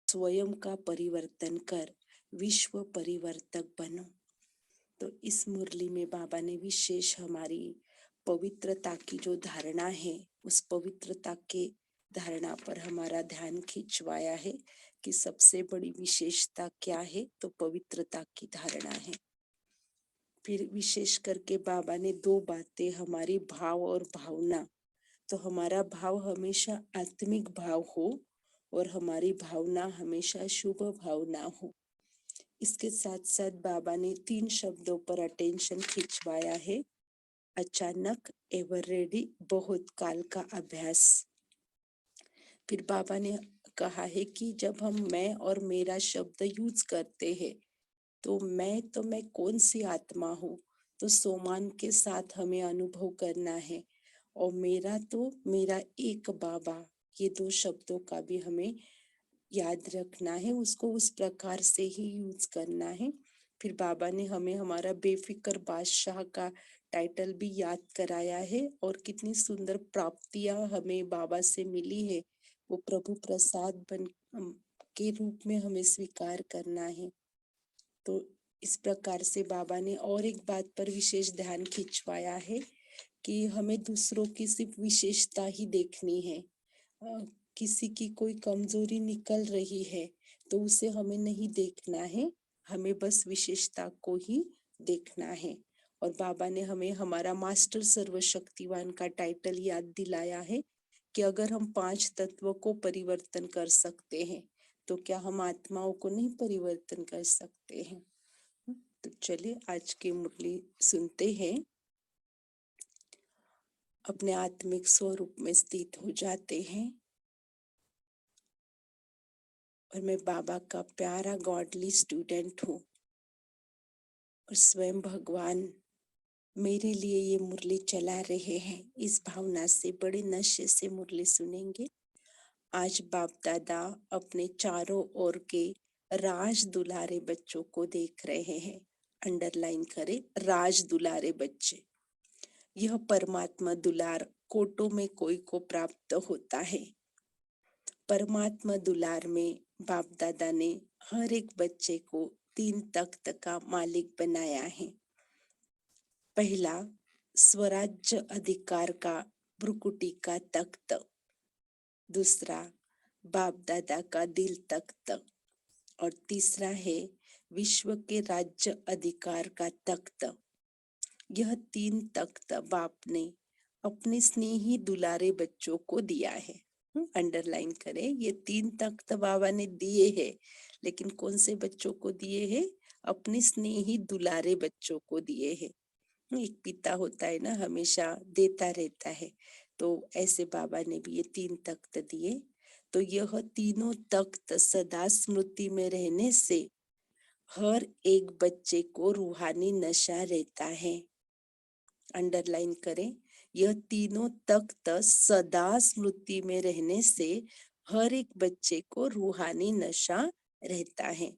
स्वयं का परिवर्तन कर विश्व परिवर्तक बनो। तो इस मुरली में बाबा ने विशेष हमारी पवित्रता की जो धारणा है, उस पवित्रता के धारणा पर हमारा ध्यान खिंचवाया है कि सबसे बड़ी विशेषता क्या है, तो पवित्रता की धारणा है। फिर विशेष करके बाबा ने दो बातें, हमारी भाव और भावना। तो हमारा भाव हमेशा आत्मिक भाव हो और हमारी भावना हमेशा शुभ भावना हो। इसके साथ साथ बाबा ने 3 शब्दों पर अटेंशन खिंचवाया है। अचानक, एवर रेडी, बहुत काल का अभ्यास। फिर बाबा ने कहा है कि जब हम मैं और मेरा शब्द यूज करते हैं, तो मैं कौन सी आत्मा हूँ, तो सोमान के साथ हमें अनुभव करना है। और मेरा तो मेरा एक बाबा, ये 2 शब्दों का भी हमें याद रखना है, उसको उस प्रकार से ही यूज करना है। फिर बाबा ने हमें हमारा बेफिक्र बादशाह का टाइटल भी याद कराया है और कितनी सुंदर प्राप्तियां हमें बाबा से मिली है, वो प्रभु प्रसाद के रूप में हमें स्वीकार करना है। तो इस प्रकार से बाबा ने और एक बात पर विशेष ध्यान खिंचवाया है कि हमें दूसरों की सिर्फ विशेषता ही देखनी है। किसी की कोई कमजोरी निकल रही है तो उसे हमें नहीं देखना है, हमें बस विशेषता को ही देखना है। और बाबा ने हमें हमारा मास्टर सर्वशक्तिवान का टाइटल याद दिलाया है कि अगर हम 5 तत्वों को परिवर्तन कर सकते हैं, तो क्या हम आत्माओं को नहीं परिवर्तन कर सकते हैं। तो चलिए आज की मुरली सुनते हैं। अपने आत्मिक स्वरूप में स्थित हो जाते हैं और मैं बाबा का प्यारा गॉडली स्टूडेंट हूँ और स्वयं भगवान मेरे लिए ये मुरली चला रहे हैं। इस भावना से बड़े नशे से मुरली सुनेंगे। आज बाप दादा अपने चारों ओर के राज दुलारे बच्चों को देख रहे हैं। अंडरलाइन करें, राज दुलारे बच्चे। यह परमात्मा दुलार कोटों में कोई को प्राप्त होता है। परमात्मा दुलार में बाप दादा ने हर एक बच्चे को 3 तख्त का मालिक बनाया है। पहला, स्वराज्य अधिकार का भ्रुकुटी का तख्त। दूसरा, बाप दादा का दिल तख्त। और तीसरा है विश्व के राज्य अधिकार का तख्त। यह 3 तख्त बाप ने अपने स्नेही दुलारे बच्चों को दिया है। अंडरलाइन करें, ये 3 तख्त बाबा ने दिए हैं, लेकिन कौन से बच्चों को दिए हैं? अपने स्नेही दुलारे बच्चों को दिए हैं। एक पिता होता है ना, हमेशा देता रहता है, तो ऐसे बाबा ने भी ये 3 तख्त दिए। तो यह तीनों तख्त सदा स्मृति में रहने से हर एक बच्चे को रूहानी नशा रहता है। अंडरलाइन करें, यह तीनों तख्त सदा स्मृति में रहने से हर एक बच्चे को रूहानी नशा रहता है।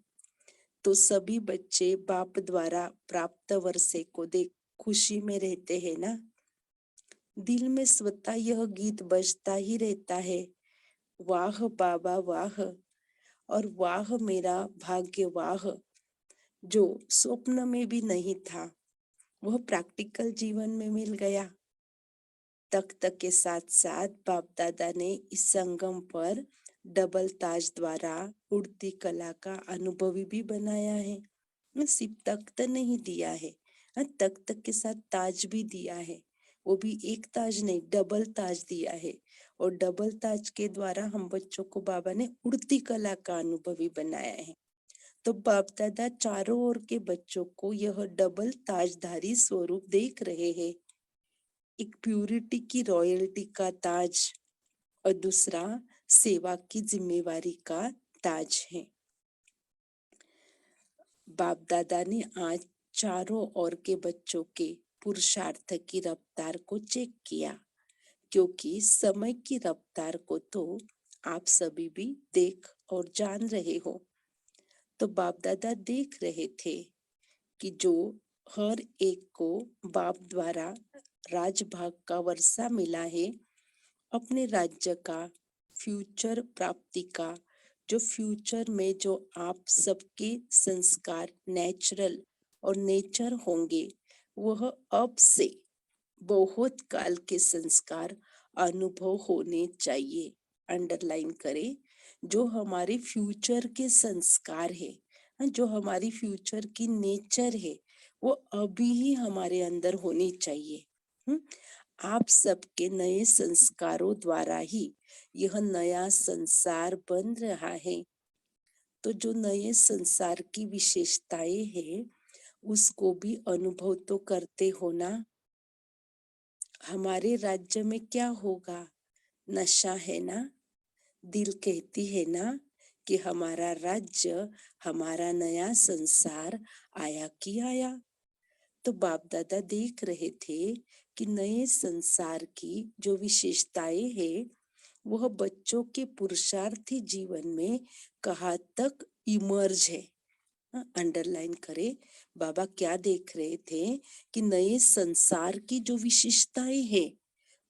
तो सभी बच्चे बाप द्वारा प्राप्त वर्षे को देख खुशी में रहते हैं ना। दिल में स्वतः यह गीत बजता ही रहता है, वाह बाबा वाह, और वाह मेरा भाग्य वाह। जो स्वप्न में भी नहीं था वह प्रैक्टिकल जीवन में मिल गया। तख्त के साथ साथ बाप दादा ने इस संगम पर डबल ताज द्वारा उड़ती कला का अनुभवी भी बनाया है। सिर्फ तख्त नहीं दिया है, तख्त के साथ ताज भी दिया है। वो भी एक ताज नहीं, डबल ताज दिया है। और डबल ताज के द्वारा हम बच्चों को बाबा ने उड़ती कला का अनुभवी बनाया है। तो बाप दादा चारों ओर के बच्चों को यह डबल ताजधारी स्वरूप देख रहे हैं। एक प्यूरिटी की रॉयल्टी का ताज और दूसरा सेवा की जिम्मेवारी का ताज है। बाप दादा ने आज चारों ओर के बच्चों के पुरुषार्थ की रफ्तार को चेक किया, क्योंकि समय की रफ्तार को तो आप सभी भी देख और जान रहे हो। तो बाप दादा देख रहे थे कि जो हर एक को बाप द्वारा राजभाग का वर्षा मिला है, अपने राज्य का, फ्यूचर प्राप्ति का जो फ्यूचर में जो आप सबके संस्कार नेचुरल और नेचर होंगे, वह अब से बहुत काल के संस्कार अनुभव होने चाहिए। अंडरलाइन करें, जो हमारे फ्यूचर के संस्कार है, जो हमारी फ्यूचर की नेचर है, वो अभी ही हमारे अंदर होनी चाहिए। आप सबके नए संस्कारों द्वारा ही यह नया संसार बन रहा है। तो जो नए संसार की विशेषताएं हैं, उसको भी अनुभव तो करते हो ना। हमारे राज्य में क्या होगा? नशा है ना। दिल कहती है ना कि हमारा राज्य, हमारा नया संसार आया कि आया। तो बाप दादा देख रहे थे कि नए संसार की जो विशेषताएं हैं, वह बच्चों के पुरुषार्थी जीवन में कहाँ तक इमर्ज है। अंडरलाइन करे, बाबा क्या देख रहे थे कि नए संसार की जो विशेषताएं हैं,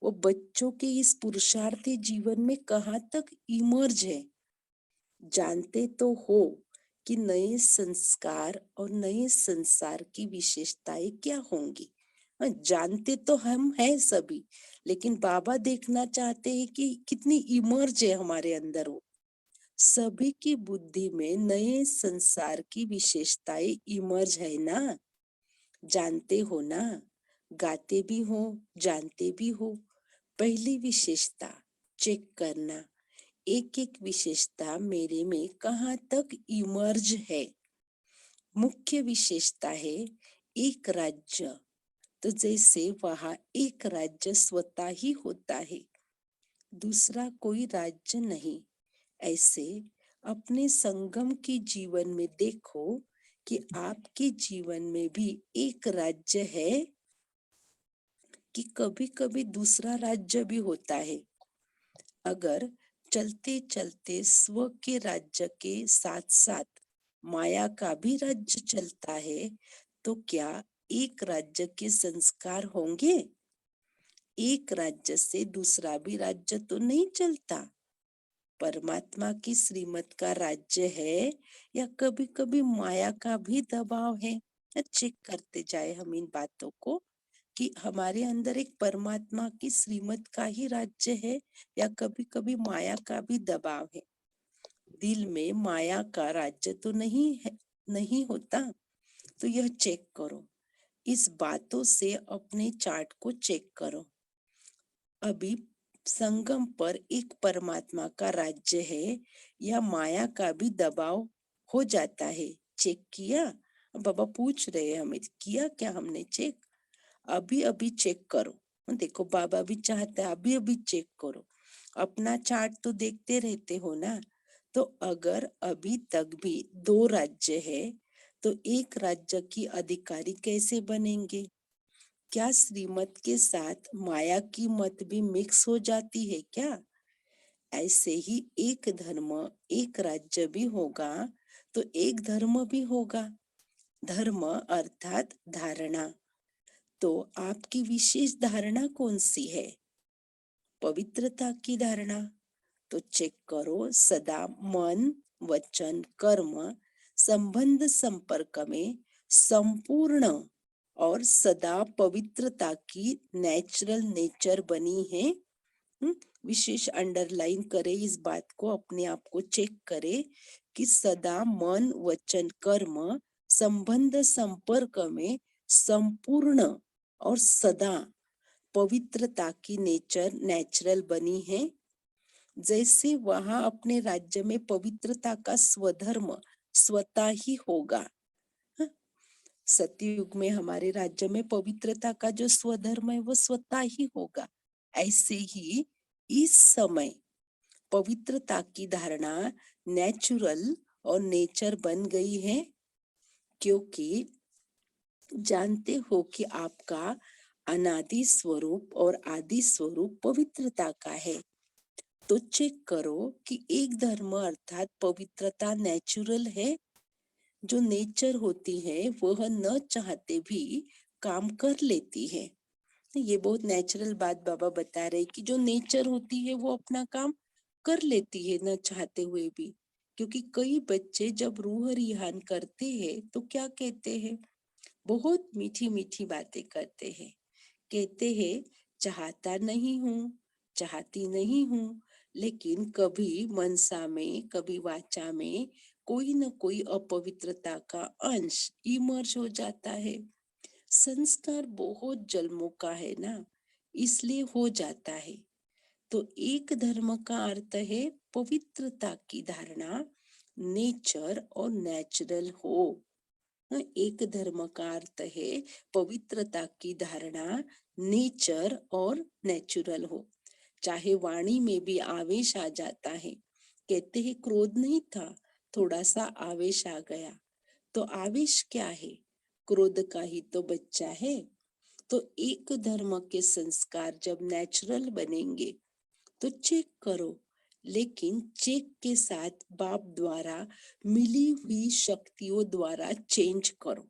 वो बच्चों के इस पुरुषार्थी जीवन में कहाँ तक इमर्ज है। जानते तो हो कि नए संस्कार और नए संसार की विशेषताएं क्या होंगी। जानते तो हम हैं सभी, लेकिन बाबा देखना चाहते हैं कि कितनी इमर्ज है हमारे अंदर वो। सभी की बुद्धि में नए संसार की विशेषताएं इमर्ज है ना। जानते हो ना, गाते भी हो, जानते भी हो। पहली विशेषता चेक करना, एक एक विशेषता मेरे में कहाँ तक इमर्ज है। मुख्य विशेषता है एक राज्य। तो जैसे वहां एक राज्य स्वतः ही होता है, दूसरा कोई राज्य नहीं, ऐसे अपने संगम के जीवन में देखो कि आपके जीवन में भी एक राज्य है कि कभी कभी दूसरा राज्य भी होता है। अगर चलते चलते स्व के राज्य के साथ साथ माया का भी राज्य चलता है, तो क्या एक राज्य के संस्कार होंगे? एक राज्य से दूसरा भी राज्य तो नहीं चलता। परमात्मा की श्रीमत का राज्य है या कभी कभी माया का भी दबाव है? चेक करते जाए हम इन बातों को कि हमारे अंदर एक परमात्मा की श्रीमत का ही राज्य है या कभी कभी माया का भी दबाव है। दिल में माया का राज्य तो नहीं है, नहीं होता। तो यह चेक करो, इस बातों से अपने चार्ट को चेक करो। अभी संगम पर एक परमात्मा का राज्य है या माया का भी दबाव हो जाता है? चेक किया? बाबा पूछ रहे हैं हमें, किया क्या हमने चेक? अभी अभी चेक करो। देखो बाबा भी चाहता है अभी अभी चेक करो। अपना चार्ट तो देखते रहते हो ना। तो अगर अभी तक भी दो राज्य है, तो एक राज्य की अधिकारी कैसे बनेंगे? क्या श्रीमत के साथ माया की मत भी मिक्स हो जाती है क्या? ऐसे ही एक धर्म एक राज्य भी होगा तो एक धर्म भी होगा। धर्म अर्थात धारणा। तो आपकी विशेष धारणा कौन सी है? पवित्रता की धारणा। तो चेक करो, सदा मन वचन कर्म संबंध संपर्क में संपूर्ण और सदा पवित्रता की नेचुरल नेचर बनी है। विशेष अंडरलाइन करे इस बात को, अपने आप को चेक करे कि सदा मन वचन कर्म संबंध संपर्क में संपूर्ण और सदा पवित्रता की नेचर नेचुरल बनी है। जैसे वहां अपने राज्य में पवित्रता का स्वधर्म स्वतः ही होगा। सतयुग में हमारे राज्य में पवित्रता का जो स्वधर्म है वो स्वतः ही होगा। ऐसे ही इस समय पवित्रता की धारणा नेचुरल और नेचर बन गई है, क्योंकि जानते हो कि आपका अनादि स्वरूप और आदि स्वरूप पवित्रता का है। तो चेक करो कि एक धर्म अर्थात पवित्रता नेचुरल है। जो नेचर होती है वह न चाहते भी काम कर लेती है। ये बहुत नेचुरल बात बाबा बता रहे कि जो नेचर होती है वो अपना काम कर लेती है न चाहते हुए भी। क्योंकि कई बच्चे जब रूह रिहान करते हैं तो क्या कहते हैं, बहुत मीठी मीठी बातें करते हैं। कहते हैं चाहता नहीं हूँ, चाहती नहीं हूँ, लेकिन कभी मनसा में कभी वाचा में कोई न कोई अपवित्रता का अंश इमर्ज हो जाता है। संस्कार बहुत जन्मों का है ना, इसलिए हो जाता है। तो एक धर्म का अर्थ है पवित्रता की धारणा, नेचर और नेचुरल हो। एक धर्म का अर्थ है पवित्रता की धारणा, नेचर और नेचुरल हो। चाहे वाणी में भी आवेश आ जाता है, कहते हैं क्रोध नहीं था, थोड़ा सा आवेश आ गया, तो आवेश क्या है, क्रोध का ही तो बच्चा है। तो एक धर्म के संस्कार जब नेचुरल बनेंगे तो चेक करो, लेकिन चेक के साथ बाप द्वारा मिली हुई शक्तियों द्वारा चेंज करो।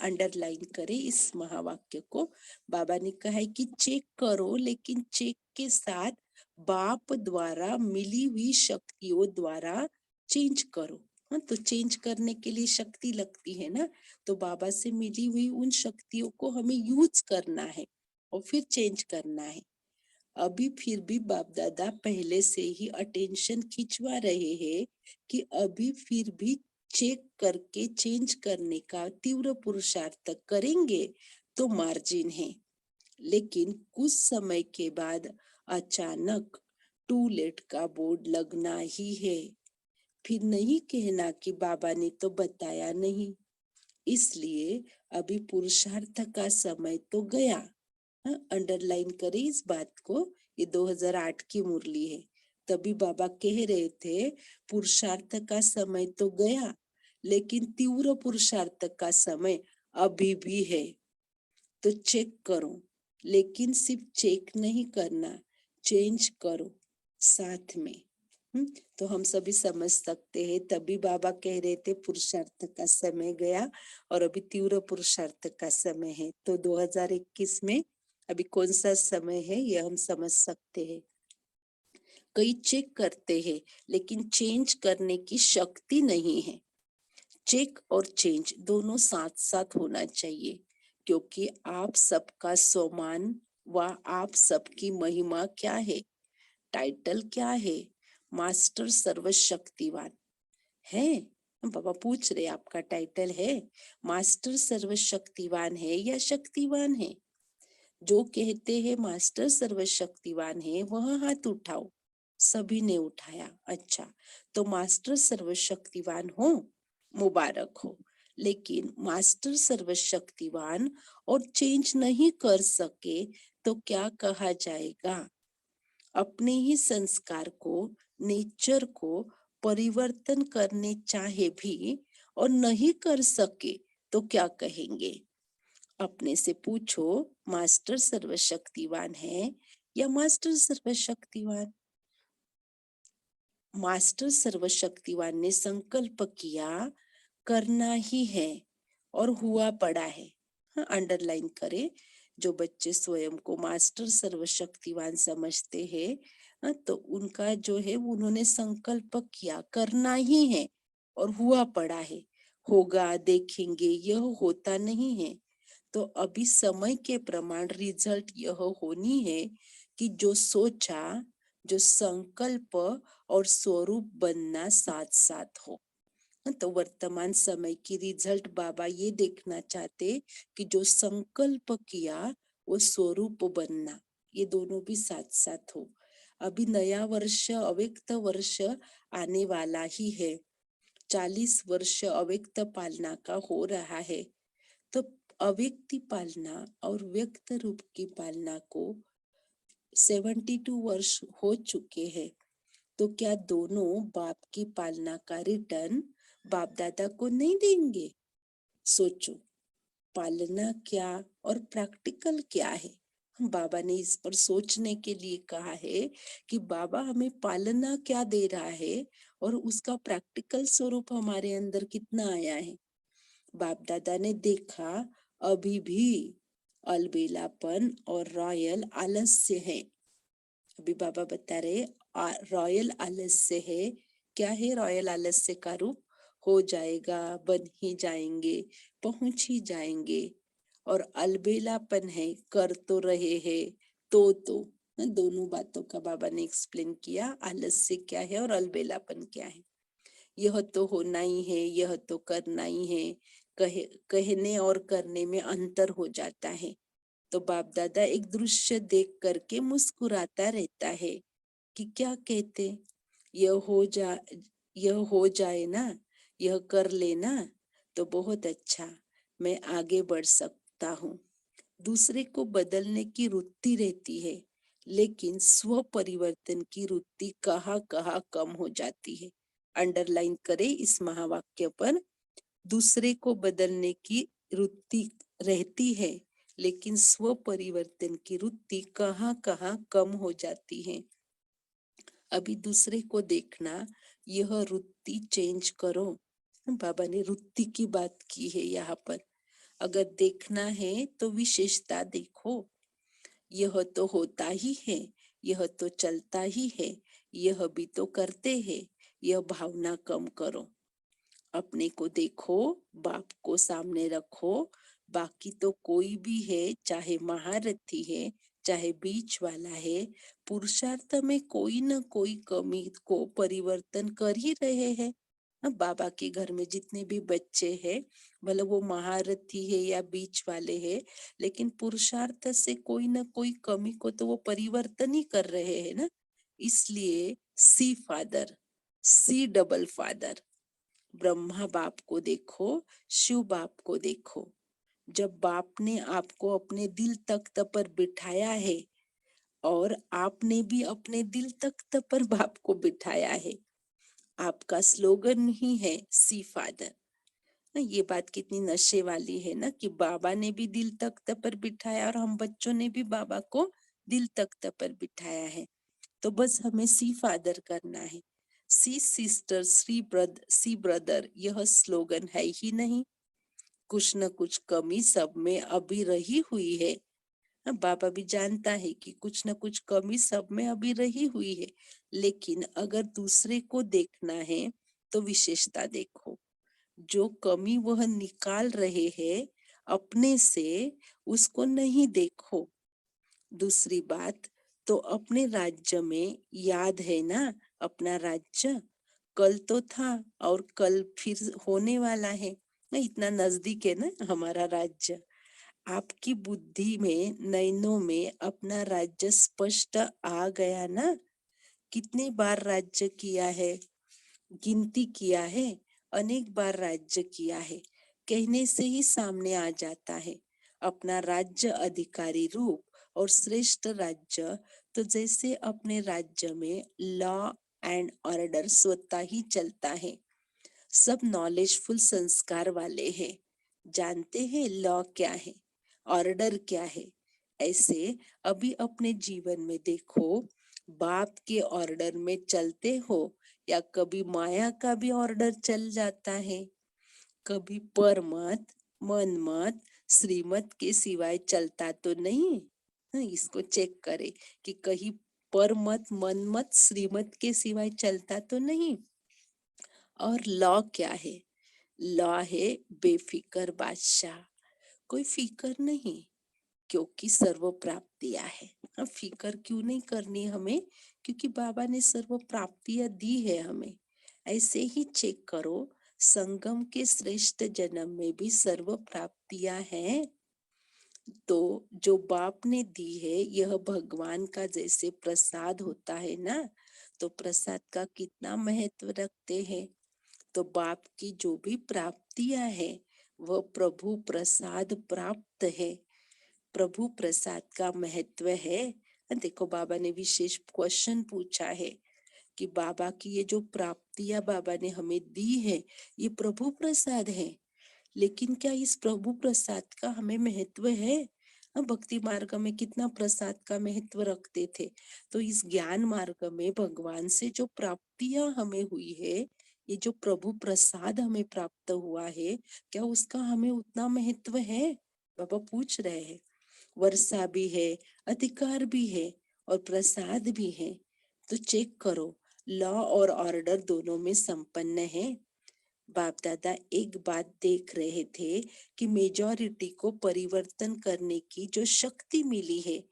अंडरलाइन करें इस महावाक्य को। बाबा ने कहा है कि चेक करो, लेकिन चेक के साथ बाप द्वारा मिली हुई शक्तियों द्वारा चेंज करो। तो चेंज करने के लिए शक्ति लगती है ना, तो बाबा से मिली हुई उन शक्तियों को हमें यूज करना है और फिर चेंज करना है। अभी फिर भी बाप दादा पहले से ही अटेंशन खिंचवा रहे हैं कि अभी फिर भी चेक करके चेंज करने का तीव्र पुरुषार्थ करेंगे तो मार्जिन है, लेकिन कुछ समय के बाद अचानक टू लेट का बोर्ड लगना ही है। फिर नहीं कहना कि बाबा ने तो बताया नहीं। इसलिए अभी पुरुषार्थ का समय तो गया। अंडरलाइन करें इस बात को, ये 2008 की मुरली है। तभी बाबा कह रहे थे पुरुषार्थ का समय तो गया, लेकिन तीव्र पुरुषार्थ का समय अभी भी है। तो चेक करो, लेकिन सिर्फ चेक नहीं करना, चेंज करो साथ में। तो हम सभी समझ सकते हैं, तभी बाबा कह रहे थे पुरुषार्थ का समय गया और अभी तीव्र पुरुषार्थ का समय है। तो 2021 में अभी कौन सा समय है ये हम समझ सकते हैं। कई चेक करते हैं लेकिन चेंज करने की शक्ति नहीं है। चेक और चेंज दोनों साथ साथ होना चाहिए, क्योंकि आप सबका सम्मान व आप सबकी महिमा क्या है, टाइटल क्या है, मास्टर सर्वशक्तिवान है। बाबा पूछ रहे आपका टाइटल है मास्टर सर्वशक्तिवान है या शक्तिवान है। जो कहते हैं मास्टर सर्वशक्तिवान है वह हाथ उठाओ। सभी ने उठाया। अच्छा, तो मास्टर सर्वशक्तिवान हो, मुबारक हो। लेकिन मास्टर सर्वशक्तिवान और चेंज नहीं कर सके तो क्या कहा जाएगा। अपने ही संस्कार को, नेचर को परिवर्तन करने चाहे भी और नहीं कर सके तो क्या कहेंगे। अपने से पूछो मास्टर सर्वशक्तिवान है या मास्टर सर्वशक्तिवान। मास्टर सर्वशक्तिवान ने संकल्प किया करना ही है और हुआ पड़ा है। अंडरलाइन करें, जो बच्चे स्वयं को मास्टर सर्वशक्तिवान समझते हैं, तो उनका जो है उन्होंने संकल्प किया करना ही है और हुआ पड़ा है। होगा देखेंगे यह होता नहीं है। तो अभी समय के प्रमाण रिजल्ट यह होनी है कि जो सोचा, जो संकल्प और स्वरूप बनना साथ साथ हो। तो वर्तमान समय की रिजल्ट बाबा ये देखना चाहते कि जो संकल्प किया वो स्वरूप बनना, ये दोनों भी साथ साथ हो। अभी नया वर्ष अव्यक्त वर्ष आने वाला ही है। 40 वर्ष अव्यक्त पालना का हो रहा है। तो अव्यक्ति पालना और व्यक्त रूप की पालना को 72 वर्ष हो चुके हैं। तो क्या दोनों बाप की पालना का रिटर्न बाप दादा को नहीं देंगे। सोचो, पालना क्या और प्रैक्टिकल क्या है। बाबा ने इस पर सोचने के लिए कहा है कि बाबा हमें पालना क्या दे रहा है और उसका प्रैक्टिकल स्वरूप हमारे अंदर कितना आया है। बाप दादा ने देखा अभी भी अलबेलापन और रॉयल आलस्य है। अभी बाबा बता रहे रॉयल आलस्य है क्या है रॉयल आलस्य का रूप? हो जाएगा, बन ही जाएंगे, पहुंच ही जाएंगे। और अलबेलापन है, कर तो रहे हैं तो दोनों बातों का बाबा ने एक्सप्लेन किया, आलस्य क्या है और अलबेलापन क्या है। यह तो होना ही है, यह तो करना ही है, कहने और करने में अंतर हो जाता है। तो बाप दादा एक दृश्य देख करके मुस्कुराता रहता है कि क्या कहते, यह हो जा यह हो जाए ना, यह कर लेना तो बहुत अच्छा, मैं आगे बढ़ सकता हूँ। दूसरे को बदलने की वृत्ति रहती है, लेकिन स्व परिवर्तन की वृत्ति कहाँ कहाँ कम हो जाती है। अंडरलाइन करें इस महावाक्य पर, दूसरे को बदलने की वृत्ति रहती है, लेकिन स्व परिवर्तन की वृत्ति कहाँ कहाँ कम हो जाती है। अभी दूसरे को देखना, यह वृत्ति चेंज करो। बाबा ने वृत्ति की बात की है यहाँ पर। अगर देखना है तो विशेषता देखो, यह तो होता ही है, यह तो चलता ही है, यह भी तो करते हैं, यह भावना कम करो। अपने को देखो, बाप को सामने रखो, बाकी तो कोई भी है, चाहे महारथी है, चाहे बीच वाला है, पुरुषार्थ में कोई न कोई कमी को परिवर्तन कर ही रहे हैं। बाबा के घर में जितने भी बच्चे हैं, भले वो महारथी है या बीच वाले हैं, लेकिन पुरुषार्थ से कोई न कोई कमी को तो वो परिवर्तन ही कर रहे हैं ना। इसलिए see father, see double father, Brahma बाप को देखो, शिव बाप को देखो। जब बाप ने आपको अपने दिल तख्त पर बिठाया है, और आपने भी अपने दिल तख्त पर बाप को बिठाया है। आपका स्लोगन ही है सी फादर। ये बात कितनी नशे वाली है ना, कि बाबा ने भी दिल तख्त पर बिठाया और हम बच्चों ने भी बाबा को दिल तख्त पर बिठाया है। तो बस हमें सी फादर करना है। सी सिस्टर, सी ब्रदर, यह स्लोगन है ही नहीं। कुछ न कुछ कमी सब में अभी रही हुई है। बाबा भी जानता है कि कुछ न कुछ कमी सब में अभी रही हुई है, लेकिन अगर दूसरे को देखना है तो विशेषता देखो। जो कमी वह निकाल रहे हैं अपने से, उसको नहीं देखो। दूसरी बात, तो अपने राज्य में याद है ना, अपना राज्य कल तो था और कल फिर होने वाला है ना, इतना नजदीक है ना हमारा राज्य। आपकी बुद्धि में, नयनों में अपना राज्य स्पष्ट आ गया ना। कितनी बार राज्य किया है, गिनती किया है, अनेक बार राज्य किया है, कहने से ही सामने आ जाता है अपना राज्य अधिकारी रूप और श्रेष्ठ राज्य। तो जैसे अपने राज्य में लॉ एंड ऑर्डर स्वतः ही चलता है, सब नॉलेजफुल संस्कार वाले हैं, जानते हैं लॉ क्या है, ऑर्डर क्या है। ऐसे अभी अपने जीवन में देखो, बाप के ऑर्डर में चलते हो या कभी माया का भी ऑर्डर चल जाता है। कभी पर मत, मन मत, श्रीमत के सिवाय चलता तो नहीं। इसको चेक करें कि कहीं पर मत, मन मत, श्रीमत के सिवाय चलता तो नहीं। और लॉ क्या है? लॉ है बेफिकर बादशाह, कोई फिकर नहीं, क्योंकि सर्व प्राप्तियां है। अब फिकर क्यों नहीं करनी हमें? क्योंकि बाबा ने सर्व प्राप्तियां दी है हमें। ऐसे ही चेक करो, संगम के श्रेष्ठ जन्म में भी सर्व प्राप्तियां हैं। तो जो बाप ने दी है, यह भगवान का जैसे प्रसाद होता है ना, तो प्रसाद का कितना महत्व रखते हैं। तो बाप की जो भी प्राप्तियां है, वह प्रभु प्रसाद प्राप्त है। प्रभु प्रसाद का महत्व है। देखो बाबा ने विशेष क्वेश्चन पूछा है कि बाबा की ये जो प्राप्तियां बाबा ने हमें दी है, ये प्रभु प्रसाद है, लेकिन क्या इस प्रभु प्रसाद का हमें महत्व है? हम भक्ति मार्ग में कितना प्रसाद का महत्व रखते थे, तो इस ज्ञान मार्ग में भगवान से जो प्राप्तियां हमें हुई है, ये जो प्रभु प्रसाद हमें प्राप्त हुआ है, क्या उसका हमें उतना महत्व है? बाबा पूछ रहे हैं। वर्षा भी है, अधिकार भी है और प्रसाद भी है। तो चेक करो, लॉ और ऑर्डर दोनों में संपन्न है। बाप दादा एक बात देख रहे थे कि मेजॉरिटी को परिवर्तन करने की जो शक्ति मिली है,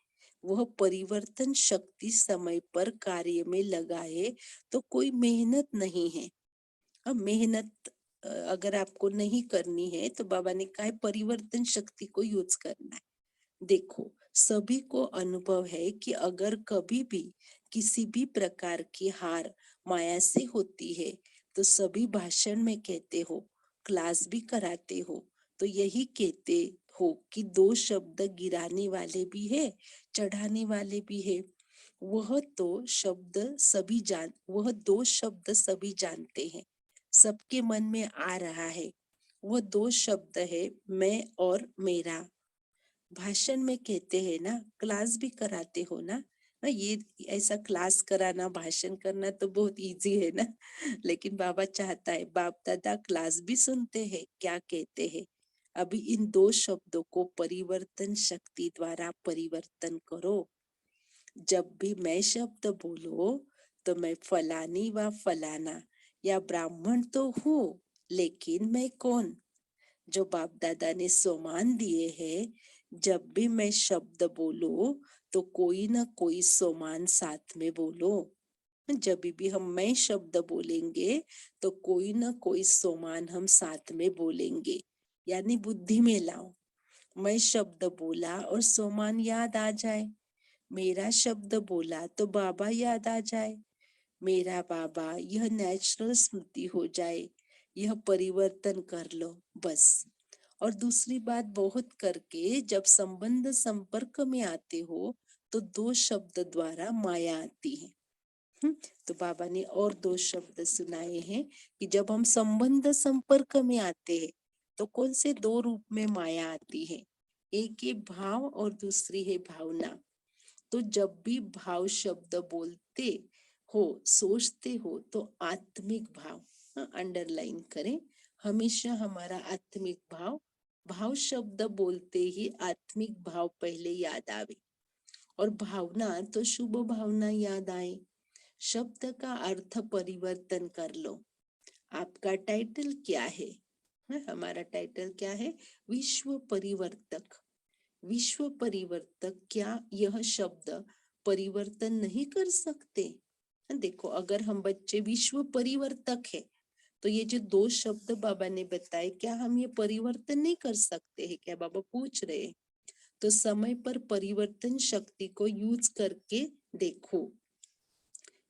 वह परिवर्तन शक्ति समय पर कार्य में लगाए तो कोई मेहनत नहीं है। अब मेहनत अगर आपको नहीं करनी है तो बाबा ने कहा परिवर्तन शक्ति को यूज करना है। देखो, सभी को अनुभव है कि अगर कभी भी किसी भी प्रकार की हार माया से होती है तो सभी भाषण में कहते हो, क्लास भी कराते हो, तो यही कहते हो कि दो शब्द गिराने वाले भी है, चढ़ाने वाले भी है। वह दो शब्द सभी जानते हैं, सबके मन में आ रहा है। वह दो शब्द है, मैं और मेरा। भाषण में कहते हैं ना, क्लास भी कराते हो ना। ये ऐसा क्लास कराना, भाषण करना तो बहुत इजी है ना। लेकिन बाबा चाहता है बाप दादा क्लास भी सुनते हैं, क्या कहते हैं। अभी इन दो शब्दों को परिवर्तन शक्ति द्वारा परिवर्तन करो। जब भी मैं शब्द बोलो तो मैं फलानी व फलाना या ब्राह्मण तो हूँ, लेकिन मैं कौन। जो बाप दादा ने सोमान दिए हैं, जब भी मैं शब्द बोलो तो कोई ना कोई सोमान साथ में बोलो। जब भी हम मैं शब्द बोलेंगे तो कोई ना कोई सोमान हम साथ में बोलेंगे, यानी बुद्धि में लाओ। मैं शब्द बोला और सोमान याद आ जाए, मेरा शब्द बोला तो बाबा याद आ जाए, मेरा बाबा, यह नेचुरल स्मृति हो जाए। यह परिवर्तन कर लो बस। और दूसरी बात, बहुत करके जब संबंध संपर्क में आते हो तो दो शब्द द्वारा माया आती है। तो बाबा ने और दो शब्द सुनाए हैं कि जब हम संबंध संपर्क में आते हैं तो कौन से दो रूप में माया आती है। एक है भाव और दूसरी है भावना। तो जब भी भाव शब्द बोलते हो, सोचते हो, तो आत्मिक भाव, अंडरलाइन करें, हमेशा हमारा आत्मिक भाव। भाव शब्द बोलते ही आत्मिक भाव पहले याद आवे, और भावना तो शुभ भावना याद आए। शब्द का अर्थ परिवर्तन कर लो। आपका टाइटल क्या है? हमारा टाइटल क्या है? विश्व परिवर्तक। विश्व परिवर्तक, क्या यह शब्द परिवर्तन नहीं कर सकते? देखो, अगर हम बच्चे विश्व परिवर्तक है तो ये जो दो शब्द बाबा ने बताए, क्या हम ये परिवर्तन नहीं कर सकते हैं क्या? बाबा पूछ रहे हैं। तो समय पर परिवर्तन शक्ति को यूज करके देखो।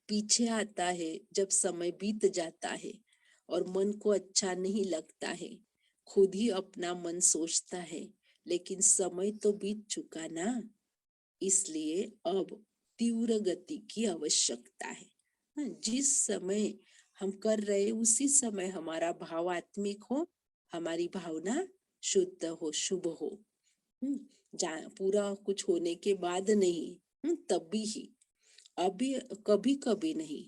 पीछे आता है जब समय बीत जाता है और मन को अच्छा नहीं लगता है, खुद ही अपना मन सोचता है, लेकिन समय तो बीत चुका ना। इसलिए अब तीव्र गति की आवश्यकता है। जिस समय हम कर रहे उसी समय हमारा भाव आत्मिक हो, हमारी भावना शुद्ध हो, शुभ हो। पूरा कुछ होने के बाद नहीं, तभी ही, अभी कभी कभी नहीं।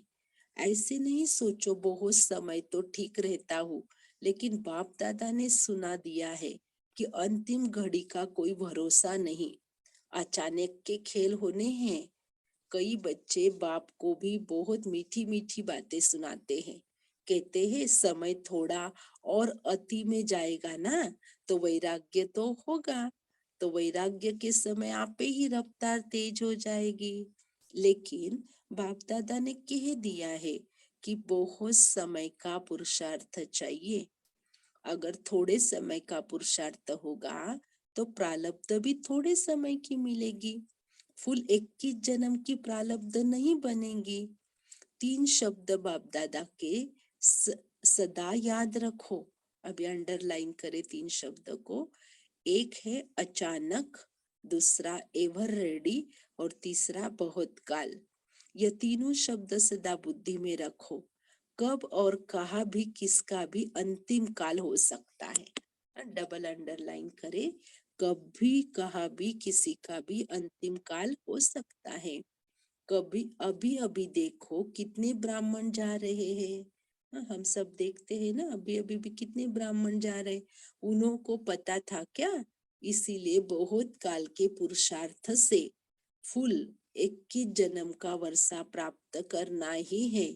ऐसे नहीं सोचो बहुत समय तो ठीक रहता हूँ, लेकिन बाप दादा ने सुना दिया है कि अंतिम घड़ी का कोई भरोसा नहीं, अचानक के खेल होने हैं। कई बच्चे बाप को भी बहुत मीठी मीठी बातें सुनाते हैं, कहते हैं समय थोड़ा और अति में जाएगा ना तो वैराग्य तो होगा, तो वैराग्य के समय आपे ही रफ्तार तेज हो जाएगी। लेकिन बाप दादा ने कह दिया है कि बहुत समय का पुरुषार्थ चाहिए। अगर थोड़े समय का पुरुषार्थ होगा तो प्रारब्ध भी थोड़े समय की मिलेगी। फुल 21 जन्म की प्रारब्ध नहीं बनेगी। तीन शब्द बाप दादा के सदा याद रखो। अभी अंडरलाइन करे तीन शब्द को। एक है अचानक, दूसरा एवर रेडी और तीसरा बहुत काल। यह तीनों शब्द सदा बुद्धि में रखो। कब और कहा भी किसका भी अंतिम काल हो सकता है। डबल अंडरलाइन करे, कभी कहा भी किसी का भी अंतिम काल हो सकता है। कभी अभी अभी देखो कितने ब्राह्मण जा रहे हैं। हम सब देखते हैं ना, अभी अभी भी कितने ब्राह्मण जा रहे। उन्हों को पता था क्या? इसीलिए बहुत काल के पुरुषार्थ से फुल 21 जन्म का वर्षा प्राप्त करना ही है।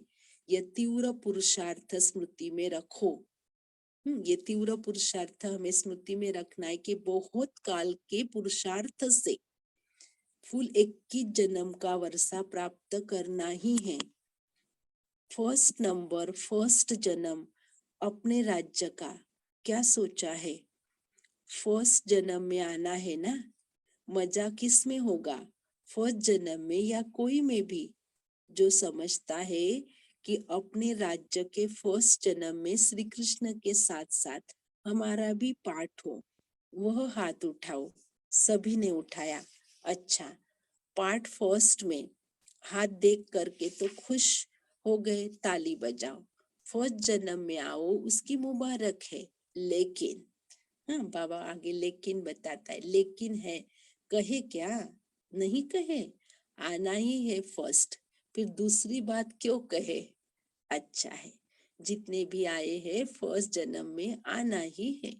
ये तीव्र पुरुषार्थ स्मृति में रखो। ये तीव्र पुरुषार्थ हमें स्मृति में रखना है कि बहुत काल के पुरुषार्थ से फुल 21 जन्म का वर्षा प्राप्त करना ही है। फर्स्ट नंबर, फर्स्ट जन्म अपने राज्य का क्या सोचा है? फर्स्ट जन्म में आना है ना, मजा किस में होगा, फर्स्ट जन्म में या कोई में भी? जो समझता है कि अपने राज्य के फर्स्ट जन्म में श्री कृष्ण के साथ साथ हमारा भी पार्ट हो, वह हाथ उठाओ। सभी ने उठाया। अच्छा, पार्ट फर्स्ट में हाथ देख करके तो खुश हो गए, ताली बजाओ। फर्स्ट जन्म में आओ, उसकी मुबारक है। लेकिन हाँ, बाबा आगे लेकिन बताता है, लेकिन है, कहे क्या? नहीं कहे, आना ही है फर्स्ट, फिर दूसरी बात क्यों कहे? अच्छा है, जितने भी आए हैं फर्स्ट जन्म में आना ही है।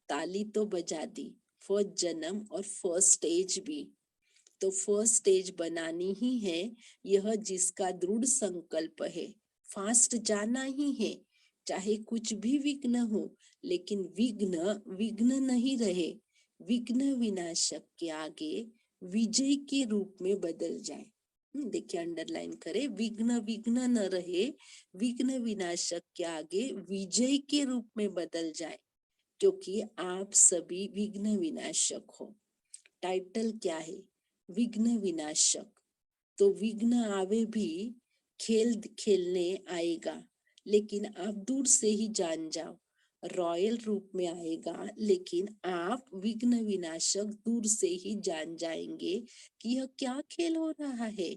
ताली तो बजा दी, फर्स्ट जन्म और फर्स्ट स्टेज भी, तो फर्स्ट स्टेज बनानी ही है। यह जिसका दृढ़ संकल्प है, फास्ट जाना ही है, चाहे कुछ भी विघ्न हो, लेकिन विघ्न विघ्न नहीं रहे। विघ्न विनाशक के आगे विजय के रूप में बदल जाए। देखिए, अंडरलाइन करे, विघ्न विघ्न न रहे, विघ्न विनाशक के आगे विजय के रूप में बदल जाए, क्योंकि आप सभी विघ्न विनाशक हो। टाइटल क्या है? विघ्न विनाशक। तो विघ्न आवे भी, खेल खेलने आएगा, लेकिन आप दूर से ही जान जाओ। रॉयल रूप में आएगा, लेकिन आप विघ्न विनाशक दूर से ही जान जाएंगे कि यह क्या खेल हो रहा है।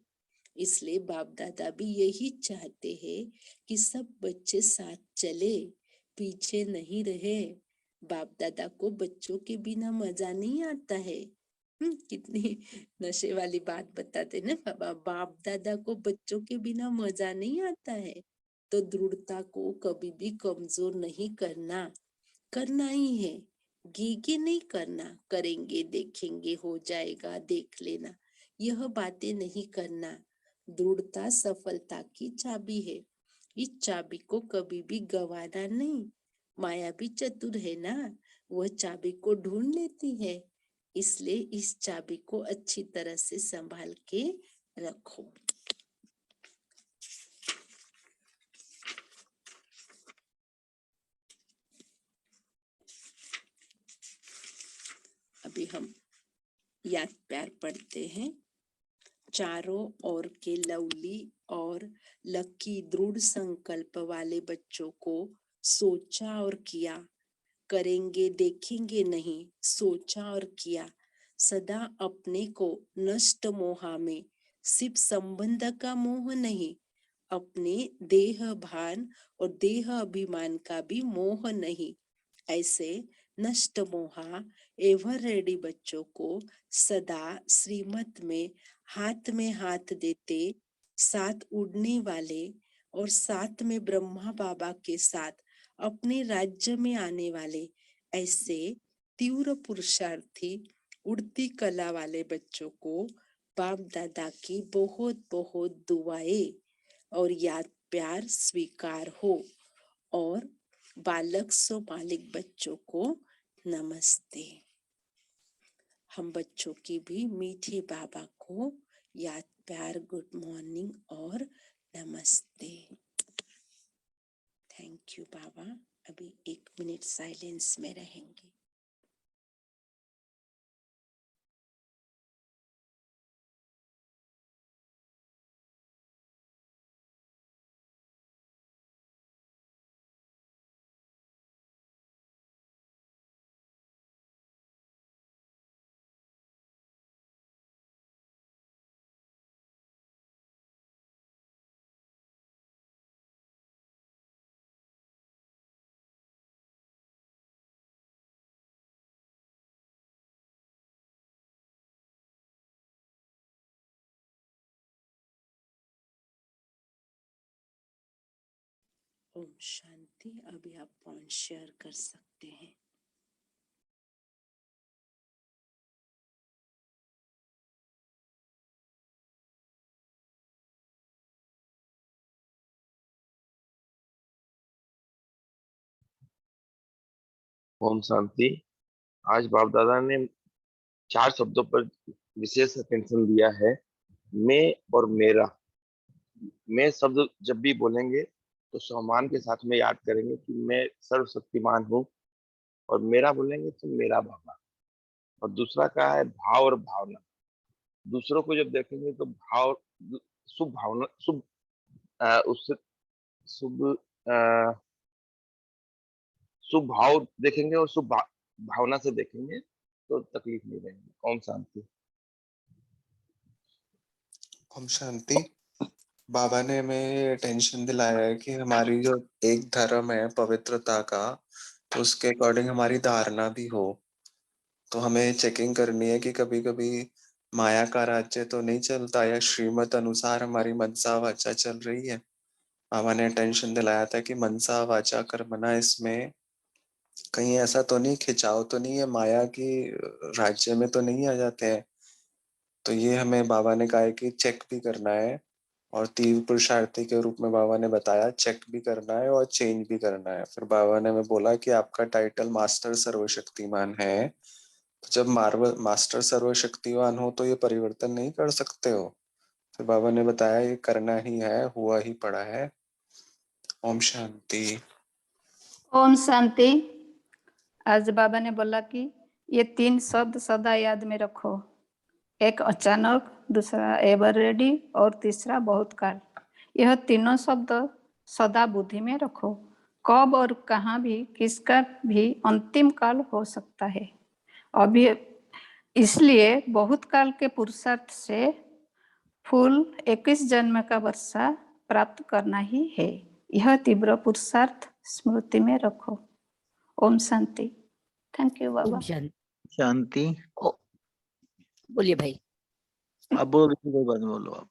इसलिए बाप दादा भी यही चाहते हैं कि सब बच्चे साथ चले, पीछे नहीं रहे। बाप दादा को बच्चों के बिना मजा नहीं आता है। कितनी नशे वाली बात बताते ना बाबा, बाप दादा को बच्चों के बिना मजा नहीं आता है। तो दृढ़ता को कभी भी कमजोर नहीं करना, करना ही है। गीगे नहीं करना, करेंगे देखेंगे हो जाएगा देख लेना, यह बातें नहीं करना। दृढ़ता सफलता की चाबी है, इस चाबी को कभी भी गवाना नहीं। माया भी चतुर है ना, वह चाबी को ढूंढ लेती है। इसलिए इस चाबी को अच्छी तरह से संभाल के रखो। अभी हम याद प्यार पढ़ते हैं। चारों ओर के लवली और लकी दृढ़ संकल्प वाले बच्चों को सोचा और किया, करेंगे देखेंगे नहीं, सोचा और किया। सदा अपने को नष्ट मोहा में, सिर्फ संबंध का मोह नहीं, अपने देह भान और देह अभिमान का भी मोह नहीं। ऐसे नष्ट मोहा एवर रेडी बच्चों को सदा श्रीमत में हाथ देते, साथ उड़ने वाले और साथ में ब्रह्मा बाबा के साथ अपने राज्य में आने वाले, ऐसे तीव्र पुरुषार्थी उड़ती कला वाले बच्चों को बाप दादा की बहुत बहुत दुआएं और याद प्यार स्वीकार हो। और बालक सो मालिक बच्चों को नमस्ते। हम बच्चों की भी मीठे बाबा को याद प्यार गुड मॉर्निंग और नमस्ते। थैंक यू बाबा। अभी 1 मिनट साइलेंस में रहेंगे। ओम शांति। अभी आप पॉइंट शेयर कर सकते हैं। ओम शांति। आज बाप दादा ने 4 शब्दों पर विशेष अटेंशन दिया है, मैं और मेरा। मैं शब्द जब भी बोलेंगे तो सम्मान के साथ में याद करेंगे कि मैं सर्वशक्तिमान हूँ, और मेरा बोलेंगे तो मेरा बाबा। और दूसरा क्या है, भाव और भावना। दूसरों को जब देखेंगे तो भाव, शुभ भावना, शुभ उससे शुभ शुभ भाव देखेंगे, और शुभ भावना से देखेंगे तो तकलीफ नहीं रहेगी। ओम शांति। ओम शांति। बाबा ने हमें टेंशन दिलाया है कि हमारी जो एक धर्म है पवित्रता का, तो उसके अकॉर्डिंग हमारी धारणा भी हो। तो हमें चेकिंग करनी है कि कभी कभी माया का राज्य तो नहीं चलता, या श्रीमत अनुसार हमारी मनसा वाचा चल रही है। बाबा ने टेंशन दिलाया था कि मनसा वाचा कर्मणा, इसमें कहीं ऐसा तो नहीं, खिंचाव तो नहीं है, माया की राज्य में तो नहीं आ जाते हैं। तो ये हमें बाबा ने कहा है कि चेक भी करना है, और तीव्र पुरुषार्थी के रूप में बाबा ने बताया चेक भी करना है और चेंज भी करना है। फिर बाबा ने हमें बोला कि आपका टाइटल मास्टर सर्वशक्तिमान है, तो जब मास्टर सर्वशक्तिमान हो तो ये परिवर्तन नहीं कर सकते हो। फिर बाबा ने बताया ये करना ही है, हुआ ही पड़ा है। ओम शांति। ओम शांति। आज बाबा ने बोला कि ये 3 शब्द सदा याद में रखो। एक अचानक, दूसरा एवर रेडी, और तीसरा बहुत काल। यह तीनों शब्द सदा बुद्धि में रखो। कब और कहाँ भी किसका भी अंतिम काल हो सकता है। अभी इसलिए बहुत काल के पुरुषार्थ से फुल 21 जन्म का वर्षा प्राप्त करना ही है। यह तीव्र पुरुषार्थ स्मृति में रखो। ओम शांति। थैंक यू बाबा। ओम शांति। बोलिए भाई। अब बोलो, कोई बात नहीं, बोलो आप।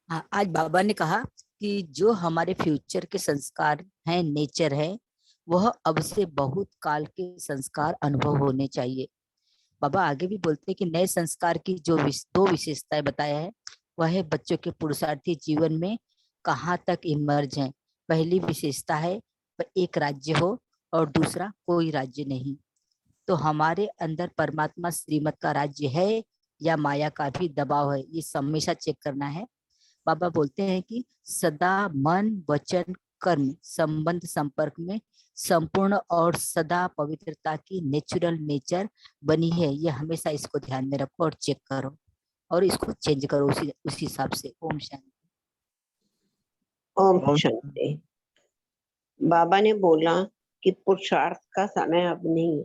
हाँ, आज बाबा ने कहा कि जो हमारे फ्यूचर के संस्कार हैं, नेचर है, वह अब से बहुत काल के संस्कार अनुभव होने चाहिए। बाबा आगे भी बोलते हैं कि नए संस्कार की जो 2 विशेषताएं बताया है, वह है बच्चों के पुरुषार्थी जीवन में कहाँ तक इमर्ज हैं। पहली विशेषता है एक राज्य हो, और दूसरा कोई राज्य नहीं। तो हमारे अंदर परमात्मा श्रीमत का राज्य है या माया का भी दबाव है, ये हमेशा चेक करना है। बाबा बोलते हैं कि सदा मन वचन कर्म संबंध संपर्क में संपूर्ण और सदा पवित्रता की नेचुरल नेचर बनी है। ये हमेशा इसको ध्यान में रखो और चेक करो, और इसको चेंज करो उसी हिसाब से। ओम शांति। ओम शांति। बाबा ने बोला कि पुरुषार्थ का समय अब नहीं है,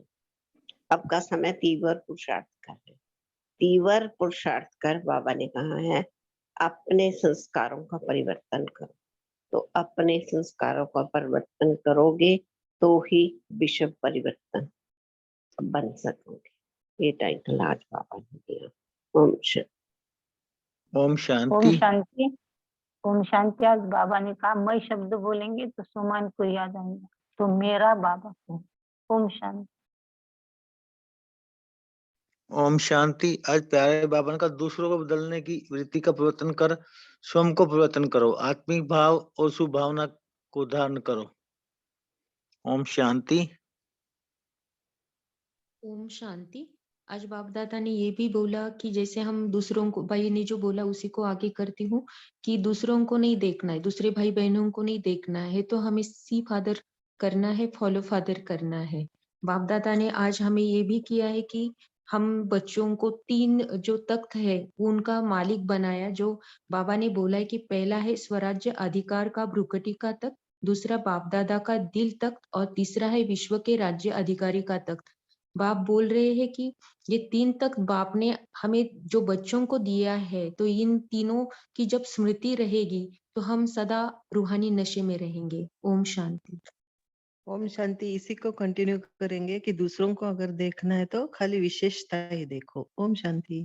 अब का समय तीव्र पुरुषार्थ का है। तीव्र पुरुषार्थ कर बाबा ने कहा है अपने संस्कारों का परिवर्तन करो। तो अपने संस्कारों का परिवर्तन करोगे तो ही विश्व परिवर्तन बन सकोगे। ये टाइटल आज बाबा ने दिया। ओम शांति। ओम शांति। ओम शांति। ओम शांति। आज बाबा ने कहा मैं शब्द बोलेंगे तो सुमन को याद आएगा, तो मेरा बाबा को। ओम शांति। ओम शांति। आज प्यारे बाबा ने कहा दूसरों को बदलने की वृत्ति का परिवर्तन कर स्वयं को परिवर्तन करो, आत्मिक भाव और शुभ भावना को धारण करो। ओम शांति। ओम शांति। आज बाप दादा ने ये भी बोला कि जैसे हम दूसरों को, भाई ने जो बोला उसी को आगे करती हूँ, कि दूसरों को नहीं देखना है, दूसरे भाई बहनों को नहीं देखना है, तो हमें सी फादर करना है, फॉलो फादर करना है। बाप दादा ने आज हमें ये भी किया है कि हम बच्चों को 3 जो तख्त है उनका मालिक बनाया। जो बाबा ने बोला है कि पहला है स्वराज्य अधिकार का भ्रुकटी का तख्त, दूसरा बाप दादा का दिल तख्त, और तीसरा है विश्व के राज्य अधिकारी का तख्त। बाप बोल रहे हैं कि ये 3 तख्त बाप ने हमें जो बच्चों को दिया है, तो इन तीनों की जब स्मृति रहेगी तो हम सदा रूहानी नशे में रहेंगे। ओम शांति। ओम शांति। इसी को कंटिन्यू करेंगे कि दूसरों को अगर देखना है तो खाली विशेषता ही देखो। ओम शांति।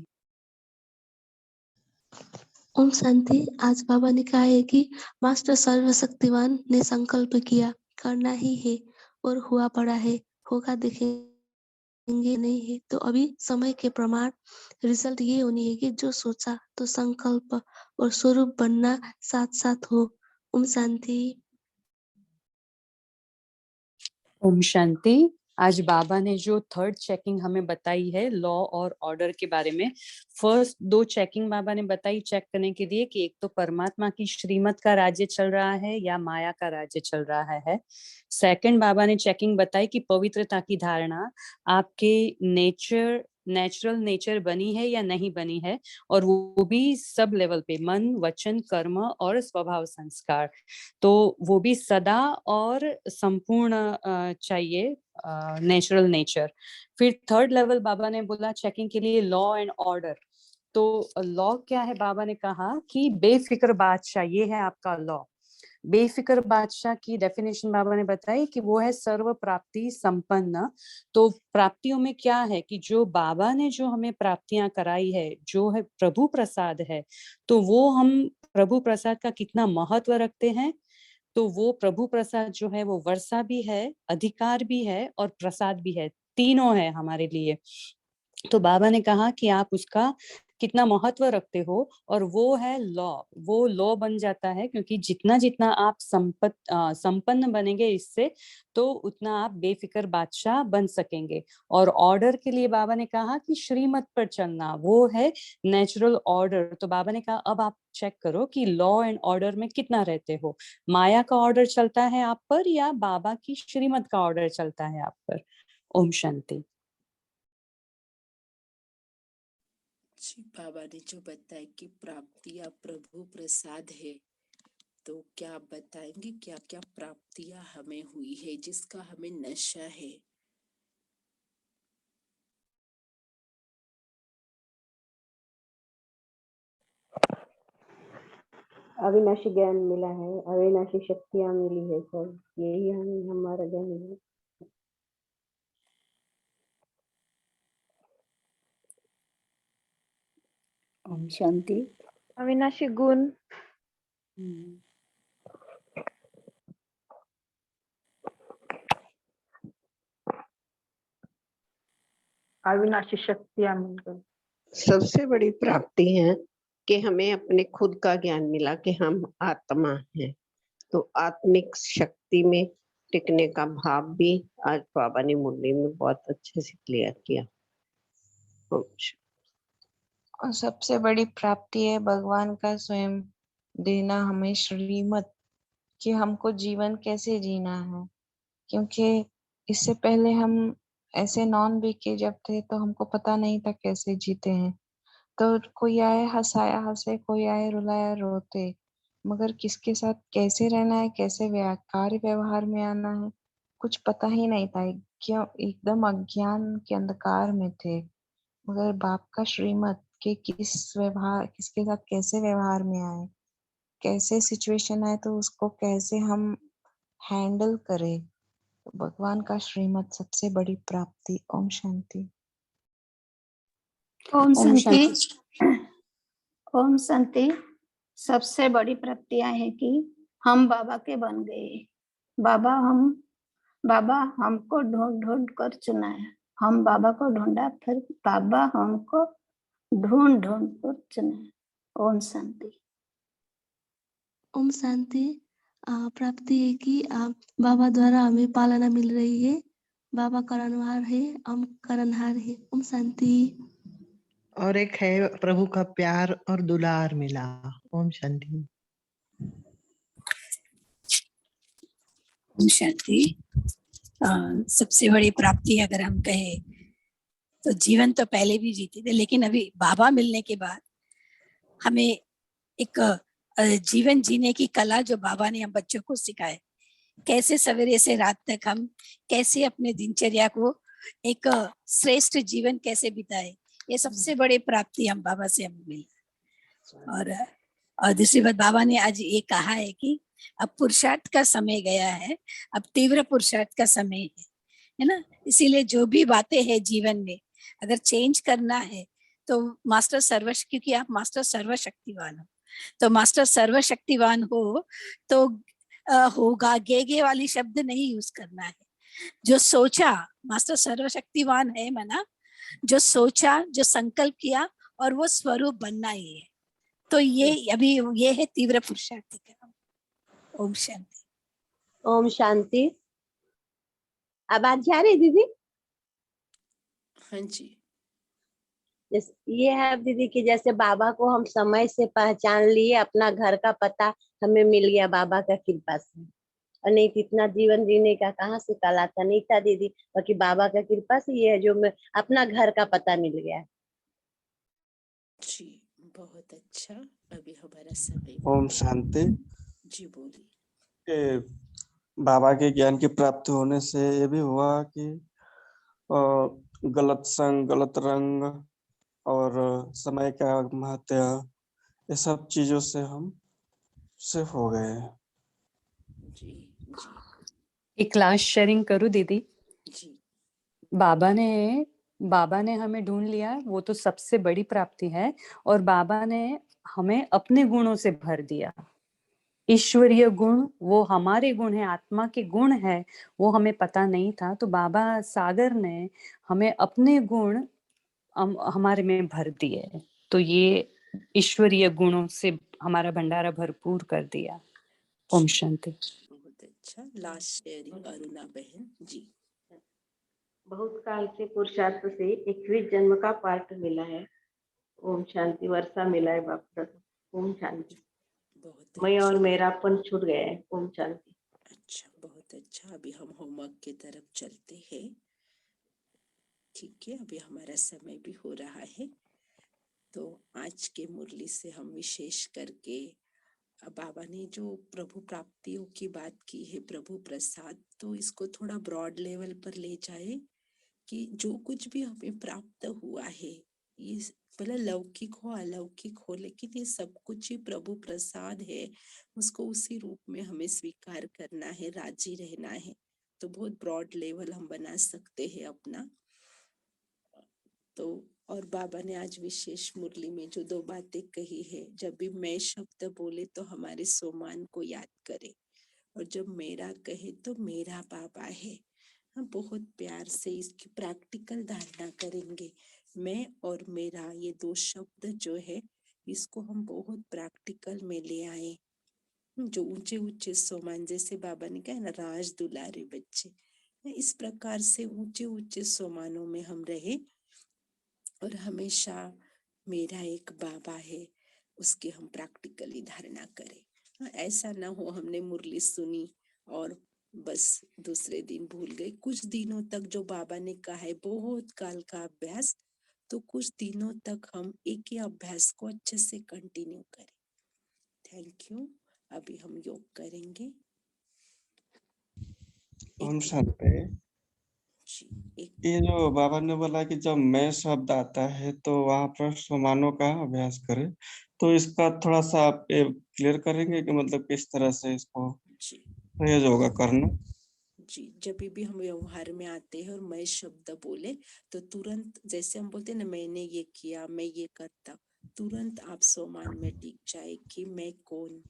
ओम शांति। आज बाबा ने कहा है कि मास्टर सर्वशक्तिमान ने संकल्प किया करना ही है, और हुआ पड़ा है, होगा देखेंगे नहीं है। तो अभी समय के प्रमाण रिजल्ट ये होनी है कि जो सोचा तो संकल्प और स्वरूप बनना साथ साथ हो। ओम शांति। ओम शांति। आज बाबा ने जो थर्ड चेकिंग हमें बताई है लॉ और ऑर्डर के बारे में, फर्स्ट 2 चेकिंग बाबा ने बताई चेक करने के लिए कि एक तो परमात्मा की श्रीमत का राज्य चल रहा है या माया का राज्य चल रहा है। सेकंड बाबा ने चेकिंग बताई कि पवित्रता की धारणा आपके नेचुरल नेचर बनी है या नहीं बनी है, और वो भी सब लेवल पे, मन, वचन, कर्म और स्वभाव संस्कार, तो वो भी सदा और संपूर्ण चाहिए, नेचुरल नेचर। फिर थर्ड लेवल बाबा ने बोला चेकिंग के लिए लॉ एंड ऑर्डर। तो लॉ क्या है? बाबा ने कहा कि बेफिक्र बादशाह, ये है आपका लॉ। बेफिक्र बादशाह की डेफिनेशन बाबा ने बताई कि वो है सर्व प्राप्ति संपन्न। तो प्राप्तियों में क्या है कि जो बाबा ने जो हमें प्राप्तियां कराई है, जो है प्रभु प्रसाद है, तो वो हम प्रभु प्रसाद का कितना महत्व रखते हैं। तो वो प्रभु प्रसाद जो है वो वर्षा भी है, अधिकार भी है और प्रसाद भी है, तीनों है हमारे लिए। तो बाबा ने कहा कि आप उसका कितना महत्व रखते हो, और वो है लॉ। वो लॉ बन जाता है क्योंकि जितना जितना आप संपन्न बनेंगे इससे, तो उतना आप बेफिक्र बादशाह बन सकेंगे। और ऑर्डर के लिए बाबा ने कहा कि श्रीमत पर चलना, वो है नेचुरल ऑर्डर। तो बाबा ने कहा अब आप चेक करो कि लॉ एंड ऑर्डर में कितना रहते हो, माया का ऑर्डर चलता है आप पर या बाबा की श्रीमत का ऑर्डर चलता है आप पर। ओम शांति। जी, बाबा ने जो बताया कि प्राप्तियां प्रभु प्रसाद है, तो क्या आप बताएंगे क्या क्या प्राप्तियां हमें हुई है जिसका हमें नशा है? अविनाशी ज्ञान मिला है, अविनाशी शक्तियां मिली है सर, यही हमारा ज्ञान है। ओम शांति। अविनाशी गुण, अविनाशी शक्तियां मिल गई। सबसे बड़ी प्राप्ति है कि हमें अपने खुद का ज्ञान मिला कि हम आत्मा हैं। तो आत्मिक शक्ति में टिकने का भाव भी आज बाबा ने मुरली में बहुत अच्छे से क्लियर किया। और सबसे बड़ी प्राप्ति है भगवान का स्वयं देना हमें श्रीमत, कि हमको जीवन कैसे जीना है। क्योंकि इससे पहले हम ऐसे नॉन बीके जब थे तो हमको पता नहीं था कैसे जीते हैं। तो कोई आए हंसाया हंसे, कोई आए रुलाया रोते, मगर किसके साथ कैसे रहना है, कैसे कार्य व्यवहार में आना है, कुछ पता ही नहीं था। क्यों एकदम अज्ञान के अंधकार में थे। मगर बाप का श्रीमत के किसके साथ कैसे व्यवहार में आए, कैसे सिचुएशन आए तो उसको कैसे हम हैंडल करें, तो भगवान का श्रीमत सबसे बड़ी प्राप्ति। ओम शांति। ओम ओम शांति। शांति। ओम शांति। सबसे बड़ी प्राप्तियां है कि हम बाबा के बन गए। बाबा हमको ढूंढ ढूंढ कर चुना है। हम बाबा को ढूंढा, फिर बाबा हमको ढूंढ ढूंढ कर चुना। ओम शांति। ओम शांति। प्राप्ति है कि बाबा द्वारा हमें पालना मिल रही है। बाबा करणहार है, हम करणहार है। ओम शांति। और एक है प्रभु का प्यार और दुलार मिला। ओम शांति। ओम शांति। सबसे बड़ी प्राप्ति अगर हम कहें तो जीवन तो पहले भी जीते थे, लेकिन अभी बाबा मिलने के बाद हमें एक जीवन जीने की कला जो बाबा ने हम बच्चों को सिखाए, कैसे सवेरे से रात तक हम कैसे अपने दिनचर्या को एक श्रेष्ठ जीवन कैसे बिताए, ये सबसे बड़ी प्राप्ति हम बाबा से हमें मिली। और दूसरी बात, बाबा ने आज ये कहा है कि अब पुरुषार्थ का समय गया है, अब तीव्र पुरुषार्थ का समय है ना। इसीलिए जो भी बातें हैं जीवन में अगर चेंज करना है तो मास्टर क्योंकि आप मास्टर सर्वशक्तिवान हो, तो मास्टर सर्वशक्तिवान हो तो होगा, गे वाली शब्द नहीं यूज करना है। जो सोचा, मास्टर सर्वशक्तिवान है मना, जो सोचा, जो संकल्प किया और वो स्वरूप बनना ही है। तो ये अभी ये है तीव्र पुरुषार्थ का। ओम शांति। ओम शांति। आवाज जा रही दीदी? हाँ जी। ये है दीदी कि जैसे बाबा को हम समय से पहचान लिए, अपना घर का पता हमें मिल गया बाबा का कृपा से, और नहीं तो इतना जीवन जीने का कहाँ से कल आता नहीं था दीदी, बाकी बाबा का कृपा से ये है जो मैं अपना घर का पता मिल गया। जी बहुत अच्छा। अभी हमारा समय ओम शांति। जी बोलिए। के बाबा के ज्ञान की प्राप्ति होने से ये भी हुआ कि गलत संग, गलत रंग और समय का महत्व, ये सब चीजों से हम सेफ हो गए हैं। जी जी एक लास्ट शेयरिंग करूं दीदी? जी। बाबा ने हमें ढूंढ लिया, वो तो सबसे बड़ी प्राप्ति है, और बाबा ने हमें अपने गुणों से भर दिया। ईश्वरीय गुण वो हमारे गुण है, आत्मा के गुण है, वो हमें पता नहीं था, तो बाबा सागर ने हमें अपने गुण हमारे में भर दिए। तो ये ईश्वरीय गुणों से हमारा भंडारा भरपूर कर दिया। ओम शांति। बहुत अच्छा। लास्ट शेयरिंग अरुणा बहन जी। बहुत काल के पुरुषार्थ से 21 जन्म का पाठ मिला है। ओम शांति। वर्षा मिला है बाप। ओम शांति। बहुत मैं और अच्छा। मेरापन छूट गया है। ओम शांति। अच्छा बहुत अच्छा। अभी हम होमवर्क की तरफ चलते हैं। ठीक है, अभी हमारा समय भी हो रहा है, तो आज के मुरली से हम विशेष करके बाबा ने जो प्रभु प्राप्तियों की बात की है, प्रभु प्रसाद, तो इसको थोड़ा ब्रॉड लेवल पर ले जाए कि जो कुछ भी हमें प्राप्त हुआ है, ये भले लौकिक हो अलौकिक हो, लेकिन ये सब कुछ ही प्रभु प्रसाद है। उसको उसी रूप में हमें स्वीकार करना है, राजी रहना है। तो बहुत ब्रॉड लेवल हम बना सकते हैं अपना। तो और बाबा ने आज विशेष मुरली में जो 2 बातें कही है, जब भी मैं शब्द बोले तो हमारे सोमान को याद करे, और जब मेरा कहे तो मेरा बाबा है। हम बहुत प्यार से इसकी प्रैक्टिकल धारणा करेंगे। मैं और मेरा, ये 2 शब्द जो है, इसको हम बहुत प्रैक्टिकल में ले आए। जो ऊंचे ऊंचे सोमान, जैसे बाबा ने कहा ना, राज दुलारे बच्चे, इस प्रकार से ऊंचे ऊंचे सोमानों में हम रहे, और हमेशा मेरा एक बाबा है, उसकी हम प्रैक्टिकली धारणा करें। ऐसा ना हो हमने मुरली सुनी और बस दूसरे दिन भूल गए। कुछ दिनों तक जो बाबा ने कहा है, बहुत काल का अभ्यास, तो कुछ दिनों तक हम एक ही अभ्यास को अच्छे से कंटिन्यू करें। Thank you. अभी हम योग करेंगे। ओम शांति। ये जो बाबा ने बोला कि जब मैं शब्द आता है तो वहां पर सोमानों का अभ्यास करें, तो इसका थोड़ा सा आप क्लियर करेंगे कि मतलब किस तरह से इसको प्रयोग होगा करना? जी, जब भी हम व्यवहार में आते हैं और मैं शब्द बोले, तो तुरंत, जैसे हम बोलते हैं ना, मैंने ये किया, मैं ये करता, तुरंत आप सोमान में टिक जाए कि मैं कौन।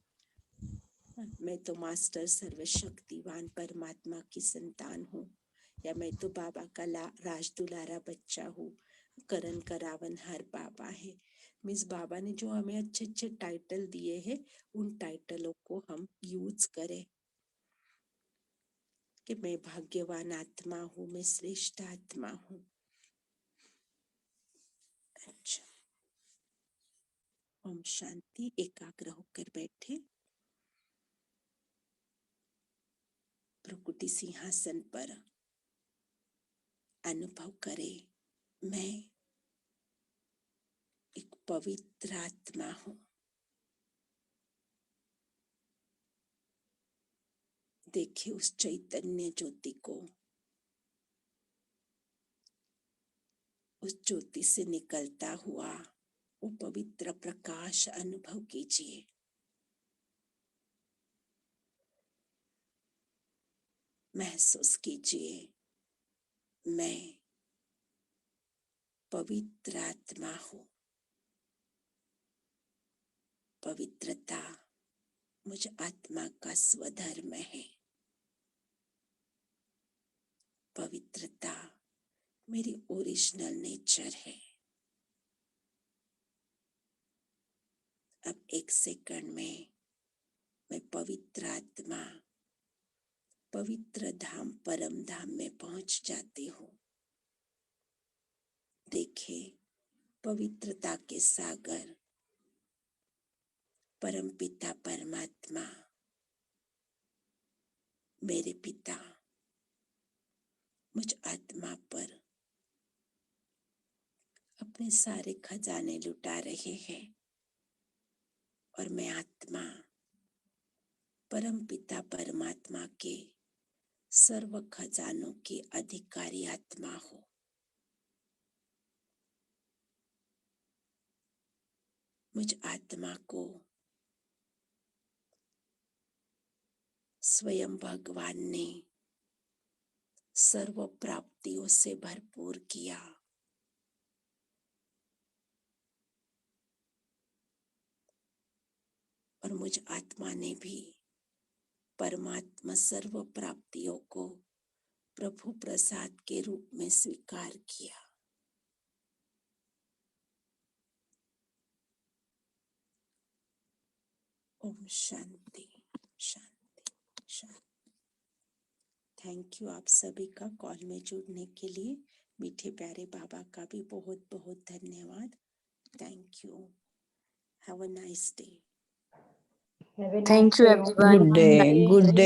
मैं तो मास्टर सर्वशक्तिवान परमात्मा की संतान हूँ, या मैं तो बाबा का राज दुलारा बच्चा हूँ। करण करावन हर बाबा है। मिस बाबा ने जो हमें अच्छे अच्छे टाइटल दिए हैं, उन टाइटलों को हम यूज करें कि मैं भाग्यवान आत्मा हूँ, मैं श्रेष्ठ आत्मा हूँ। अच्छा, ओम शांति। एकाग्र होकर बैठे, प्रकृति सिंहासन पर अनुभव करे, मैं एक पवित्र आत्मा हूँ। देखिए उस चैतन्य ज्योति को, उस ज्योति से निकलता हुआ वो पवित्र प्रकाश अनुभव कीजिए। महसूस कीजिए, मैं पवित्र आत्मा हूँ। पवित्रता मुझ आत्मा का स्वधर्म है। पवित्रता मेरी ओरिजिनल नेचर है। अब 1 सेकंड में मैं पवित्र आत्मा पवित्र धाम परम धाम में पहुंच जाती हूँ। देखे पवित्रता के सागर परम पिता परमात्मा मेरे पिता मुझ आत्मा पर अपने सारे खजाने लुटा रहे हैं और मैं आत्मा परम पिता परमात्मा के सर्व खजानों की अधिकारी आत्मा हूँ। मुझ आत्मा को स्वयं भगवान ने सर्व प्राप्तियों से भरपूर किया। और मुझ आत्मा ने भी परमात्मा सर्व प्राप्तियों को प्रभु प्रसाद के रूप में स्वीकार किया। ओम शांति शांति शांति। थैंक यू आप सभी का कॉल में जुड़ने के लिए। मीठे प्यारे बाबा का भी बहुत बहुत धन्यवाद। Thank you. Have a nice day. Thank you everyone. Good day. Good day.